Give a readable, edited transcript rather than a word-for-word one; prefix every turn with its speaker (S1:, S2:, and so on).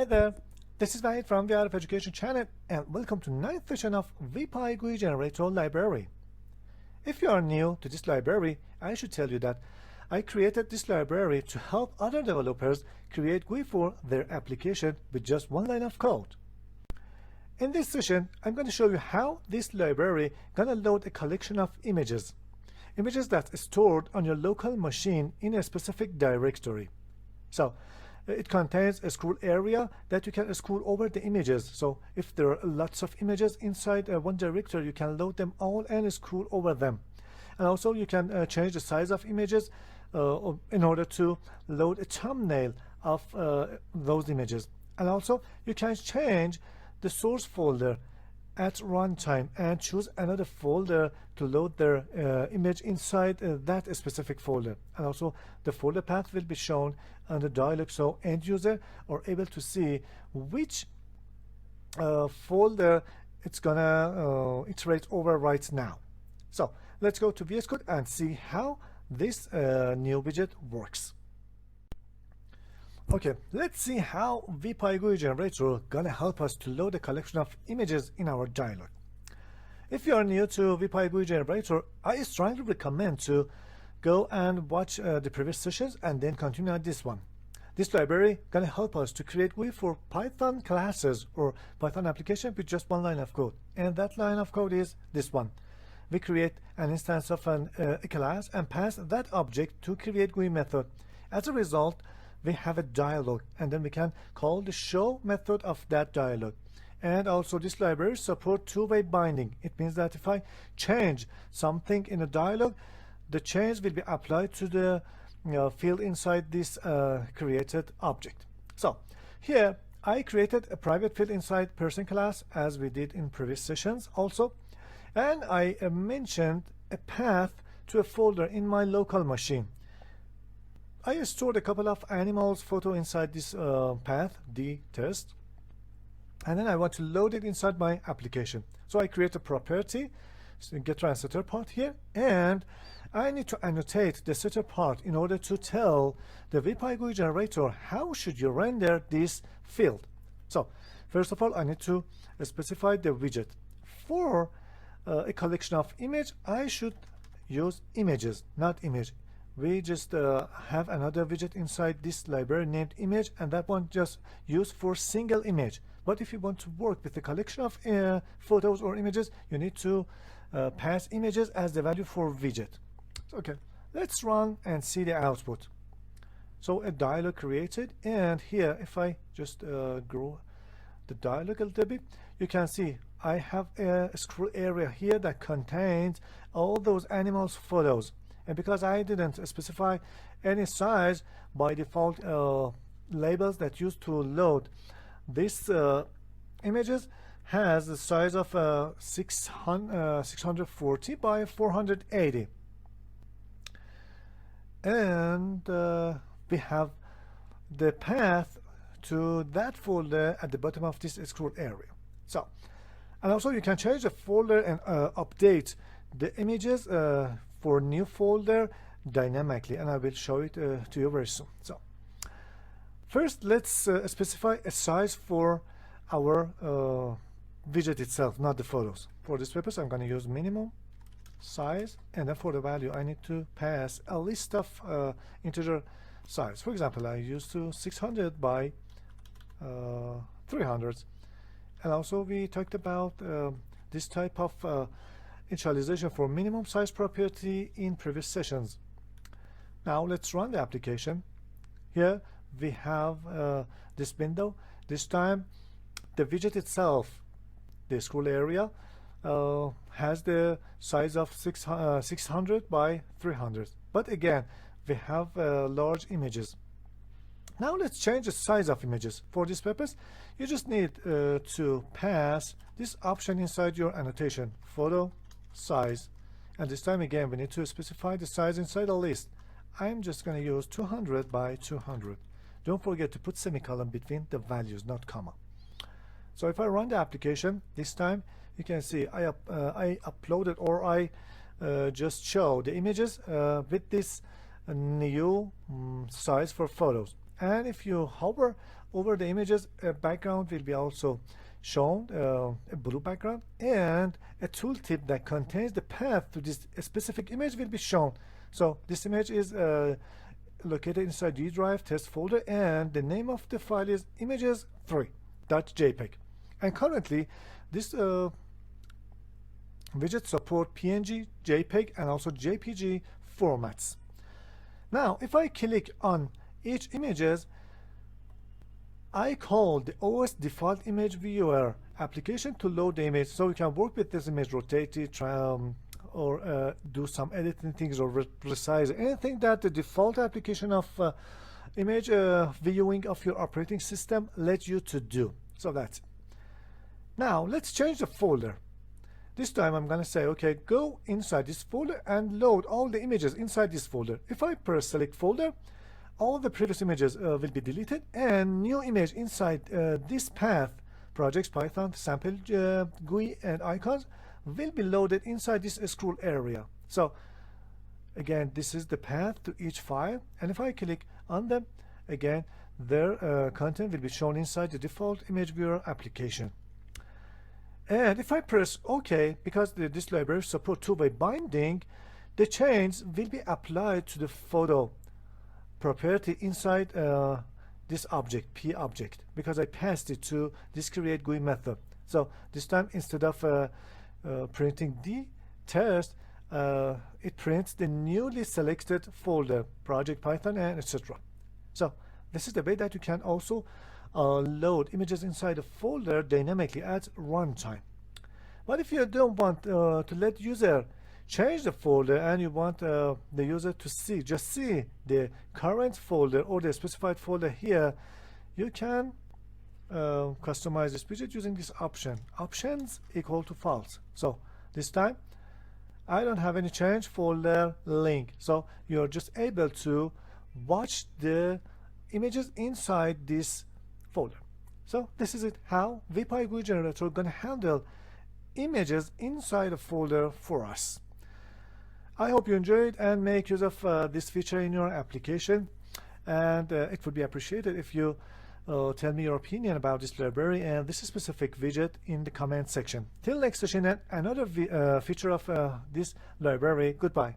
S1: there, this is Vahid from the Art of Education channel, and welcome to 9th session of VPYGuiGenerator library. If you are new to this library, I should tell you that I created this library to help other developers create GUI for their application with just one line of code. In this session, I'm going to show you how this library gonna load a collection of images that's stored on your local machine in a specific directory. So it contains a scroll area that you can scroll over the images. So if there are lots of images inside one directory, you can load them all and scroll over them. And also you can change the size of images in order to load a thumbnail of those images. And also you can change the source folder at runtime and choose another folder to load their image inside that specific folder. And also the folder path will be shown on the dialog, so end user are able to see which folder it's gonna iterate over right now. So let's go to VS Code and see how this new widget works. Okay, let's see how VPYGuiGenerator gonna help us to load a collection of images in our dialog. If you are new to VPYGuiGenerator, I strongly recommend to go and watch the previous sessions and then continue on this one. This library gonna help us to create GUI for Python classes or Python application with just one line of code, and that line of code is this one. We create an instance of a class and pass that object to create GUI method. As a result, we have a dialog, and then we can call the show method of that dialog. And also this library supports two-way binding. It means that if I change something in a dialog, the change will be applied to the field inside this created object. So here I created a private field inside person class, as we did in previous sessions also, and I mentioned a path to a folder in my local machine. I stored a couple of animals photo inside this path, the test, and then I want to load it inside my application. So I create a property, so getter and setter part here, and I need to annotate the setter part in order to tell the VPYGuiGenerator how should you render this field. So first of all, I need to specify the widget. For a collection of image, I should use images, not image. We just have another widget inside this library named image, and that one just used for single image. But if you want to work with a collection of photos or images, you need to pass images as the value for widget. Okay, let's run and see the output. So a dialog created, and here if I just grow the dialog a little bit, you can see I have a scroll area here that contains all those animals photos. And because I didn't specify any size, by default labels that used to load these images has the size of 640 by 480. And we have the path to that folder at the bottom of this scroll area. So, and also you can change the folder and update the images for new folder dynamically, and I will show it to you very soon. So first let's specify a size for our widget itself, not the photos. For this purpose I'm going to use minimum size, and then for the value I need to pass a list of integer size. For example, I used to 600 by 300. And also we talked about this type of initialization for minimum size property in previous sessions. Now let's run the application. Here we have this window. This time the widget itself, the scroll area, has the size of 600 by 300. But again, we have large images. Now let's change the size of images. For this purpose, you just need to pass this option inside your annotation, photo size, and this time again we need to specify the size inside a list. I'm just going to use 200 by 200. Don't forget to put semicolon between the values, not comma. So if I run the application, this time you can see I uploaded, or I just show the images with this new size for photos. And if you hover over the images, a background will be also shown, a blue background, and a tooltip that contains the path to this specific image will be shown. So this image is located inside D drive test folder, and the name of the file is images3.jpg. And currently this widget support PNG, JPEG, and also JPG formats. Now if I click on each images, I call the OS default image viewer application to load the image, so we can work with this image, rotate it, or do some editing things, or resize anything that the default application of image viewing of your operating system lets you to do. So that's it. Now let's change the folder. This time I'm gonna say, okay, go inside this folder and load all the images inside this folder. If I press select folder, all the previous images will be deleted, and new image inside this path, projects, Python, sample, GUI, and icons, will be loaded inside this scroll area. So again, this is the path to each file, and if I click on them, again, their content will be shown inside the default image viewer application. And if I press OK, because this library supports two-way binding, the change will be applied to the photo property inside this object, p object, because I passed it to this create GUI method. So this time, instead of printing the test, it prints the newly selected folder, project, Python, and etc. So this is the way that you can also load images inside a folder dynamically at runtime. But if you don't want to let user change the folder, and you want the user to just see the current folder or the specified folder here, you can customize this widget using this option, options equal to false. So this time I don't have any change folder link, so you're just able to watch the images inside this folder. So this is it, how VPYGuiGenerator gonna handle images inside a folder for us. I hope you enjoyed and make use of this feature in your application, and it would be appreciated if you tell me your opinion about this library and this specific widget in the comment section. Till next session and another feature of this library. Goodbye.